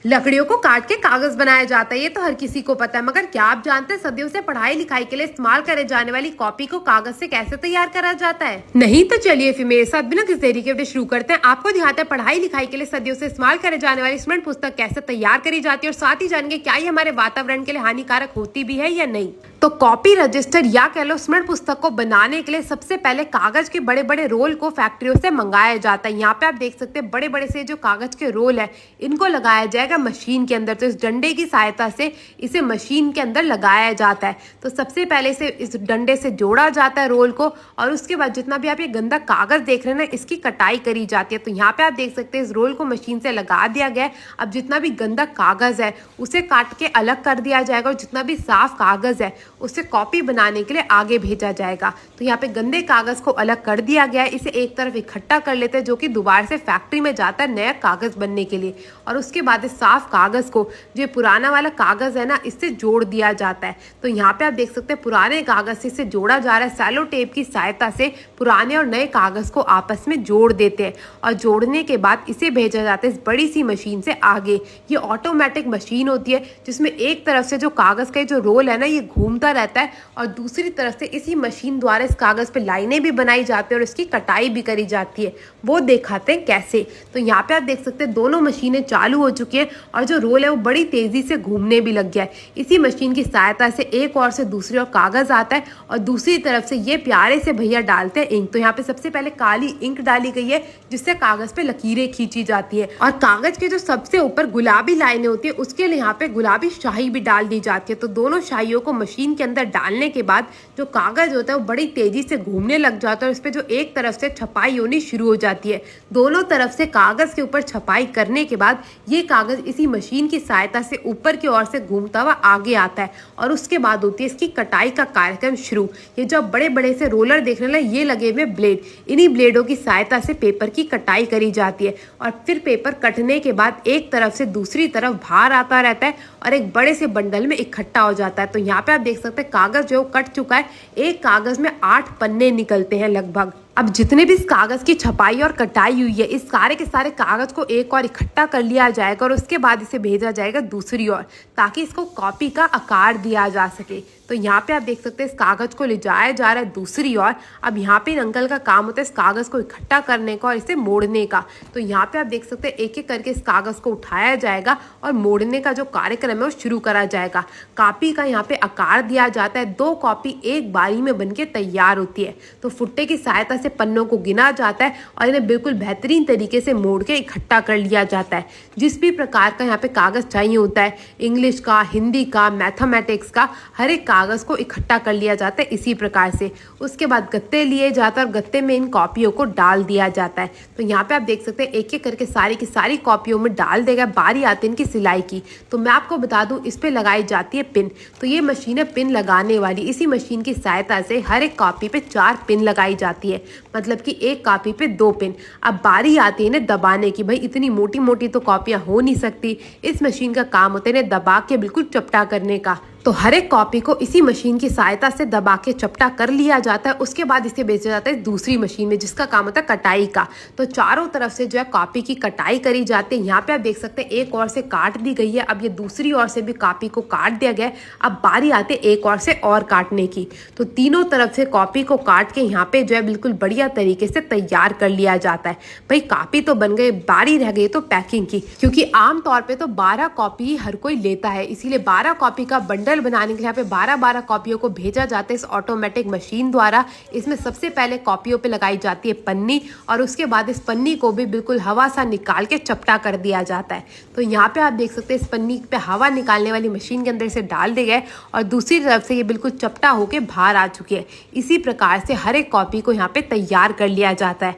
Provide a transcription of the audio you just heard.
लकड़ियों को काट के कागज बनाया जाता है, ये तो हर किसी को पता है। मगर क्या आप जानते हैं सदियों से पढ़ाई लिखाई के लिए इस्तेमाल करे जाने वाली कॉपी को कागज से कैसे तैयार करा जाता है? नहीं तो चलिए फिर मेरे साथ बिना किसी देरी के शुरू करते हैं। आपको दिखाते हैं पढ़ाई लिखाई के लिए सदियों से इस्तेमाल करे जाने वाली स्मरण पुस्तक कैसे तैयार करी जाती है, और साथ ही जानेंगे क्या ये हमारे वातावरण के लिए हानिकारक होती भी है या नहीं। तो कॉपी रजिस्टर या कह लो स्मरण पुस्तक को बनाने के लिए सबसे पहले कागज के बड़े बड़े रोल को फैक्ट्रियों से मंगाया जाता है। यहाँ पे आप देख सकते हैं बड़े बड़े से जो कागज के रोल है इनको लगाया जाएगा मशीन के अंदर। तो इस डंडे की सहायता से इसे मशीन के अंदर लगाया जाता है। तो सबसे पहले से इस डंडे से जोड़ा जाता है रोल को, और उसके बाद जितना भी आप ये गंदा कागज देख रहे हैं ना, इसकी कटाई करी जाती है। तो यहाँ पे आप देख सकते हैं इस रोल को मशीन से लगा दिया गया है। अब जितना भी गंदा कागज है उसे काट के अलग कर दिया जाएगा, और जितना भी साफ कागज है उसे कॉपी बनाने के लिए आगे भेजा जाएगा। तो यहाँ पे गंदे कागज को अलग कर दिया गया है। इसे एक तरफ इकट्ठा कर लेते हैं, जो कि दोबारा से फैक्ट्री में जाता है नया कागज बनने के लिए। और उसके बाद इस साफ कागज को जो पुराना वाला कागज है ना, इससे जोड़ दिया जाता है। तो यहाँ पे आप देख सकते हैं पुराने कागज से इसे जोड़ा जा रहा है। सैलो टेप की सहायता से पुराने और नए कागज को आपस में जोड़ देते हैं, और जोड़ने के बाद इसे भेजा जाता है इस बड़ी सी मशीन से आगे। ये ऑटोमेटिक मशीन होती है जिसमें एक तरफ से जो कागज का जो रोल है ना, ये घूमता रहता है, और दूसरी तरफ से इसी मशीन द्वारा इस कागज पे लाइनें भी बनाई जाती है और इसकी कटाई भी करी जाती है। वो दिखाते हैं कैसे। तो यहाँ पे आप देख सकते हैं दोनों मशीनें चालू हो चुकी है, और जो रोल है वो बड़ी तेजी से घूमने भी लग गया है। इसी मशीन की सहायता से एक और से दूसरी ओर कागज आता है, और दूसरी तरफ से ये प्यारे से भैया डालते हैं इंक। तो यहाँ पे सबसे पहले काली इंक डाली गई है जिससे कागज पे लकीरें खींची जाती है, और कागज के जो सबसे ऊपर गुलाबी लाइनें होती है उसके लिए यहाँ पे गुलाबी शाही भी डाल दी जाती है। तो दोनों शाहियों को मशीन के अंदर डालने के बाद जो कागज होता है वो बड़ी तेजी से घूमने लग जाता है, और इस पे जो एक तरफ से छपाई होनी शुरू हो जाती है। दोनों तरफ से कागज के ऊपर छपाई करने के बाद ये कागज इसी मशीन की सहायता से ऊपर की ओर से घूमता हुआ आगे आता है, और उसके बाद होती है इसकी कटाई का कार्यक्रम शुरू। ये जो बड़े बड़े से रोलर देख रहे हैं ये लगे हुए ब्लेड, इन्हीं ब्लेडों की सहायता से पेपर की कटाई करी जाती है। और फिर पेपर कटने के बाद एक तरफ से दूसरी तरफ बाहर आता रहता है और एक बड़े से बंडल में इकट्ठा हो जाता है। तो यहाँ पे आप देख सकते हैं कागज जो कट चुका है। एक कागज में 8 पन्ने निकलते हैं लगभग। अब जितने भी इस कागज की छपाई और कटाई हुई है, इस सारे के सारे कागज को एक और इकट्ठा कर लिया जाएगा, और उसके बाद इसे भेजा जाएगा दूसरी ओर, ताकि इसको कॉपी का आकार दिया जा सके। तो यहाँ पे आप देख सकते हैं इस कागज को ले जाया जा रहा है दूसरी ओर। अब यहाँ पे इन अंकल का काम होता है इस कागज को इकट्ठा करने का और इसे मोड़ने का। तो यहाँ पे आप देख सकते हैं एक एक करके इस कागज को उठाया जाएगा और मोड़ने का जो कार्यक्रम है वो शुरू करा जाएगा। कॉपी का यहाँ पे आकार दिया जाता है। 2 कॉपी एक बारी में बनके तैयार होती है। तो फुट्टे की सहायता से पन्नों को गिना जाता है और इन्हें बिल्कुल बेहतरीन तरीके से मोड़ के इकट्ठा कर लिया जाता है। जिस भी प्रकार का यहाँ पे कागज चाहिए होता है, इंग्लिश का, हिंदी का, मैथमेटिक्स का, हर एक कागज को इकट्ठा कर लिया जाता है इसी प्रकार से। उसके बाद गत्ते लिए जाते हैं और गत्ते में इन कॉपियों को डाल दिया जाता है। तो यहाँ पे आप देख सकते हैं एक एक करके सारी की सारी कॉपियों में डाल देगा। बारी आती है इनकी सिलाई की। तो मैं आपको बता दूं इस पे लगाई जाती है पिन। तो ये मशीन है पिन लगाने वाली। इसी मशीन की सहायता से हर एक कॉपी पे 4 पिन लगाई जाती है, मतलब कि एक कॉपी पे 2 पिन। अब बारी आती है इन्हें दबाने की। भाई इतनी मोटी मोटी तो कॉपियां हो नहीं सकती। इस मशीन का काम होता है इन्हें दबा के बिल्कुल चपटा करने का। तो हर एक कॉपी को इसी मशीन की सहायता से दबा के चपटा कर लिया जाता है। उसके बाद इसे भेजा जाता है दूसरी मशीन में जिसका काम होता है कटाई का। तो चारों तरफ से जो है कॉपी की कटाई करी जाती है। यहाँ पे आप देख सकते हैं एक और से काट दी गई है। अब ये दूसरी ओर से भी कॉपी को काट दिया गया है। अब बारी आती है एक और से और काटने की। तो तीनों तरफ से कॉपी को काट के यहाँ पे जो है बिल्कुल बढ़िया तरीके से तैयार कर लिया जाता है। भाई कॉपी तो बन गई, बारी रह गई तो पैकिंग की, क्योंकि आमतौर पर तो 12 कॉपी ही हर कोई लेता है। इसीलिए 12 कॉपी का बंडल बनाने के लिए यहाँ पे 12-12 कॉपियों को भेजा जाता है इस ऑटोमेटिक मशीन द्वारा। इसमें सबसे पहले कॉपियों पे लगाई जाती है पन्नी, और उसके बाद इस पन्नी को भी बिल्कुल हवा सा निकाल के चपटा कर दिया जाता है। तो यहाँ पे आप देख सकते हैं इस पन्नी पे हवा निकालने वाली मशीन के अंदर से डाल दिया गया और दूसरी तरफ से ये बिल्कुल चपटा होके बाहर आ चुकी है। इसी प्रकार से हर एक कॉपी को यहाँ पे तैयार कर लिया जाता है।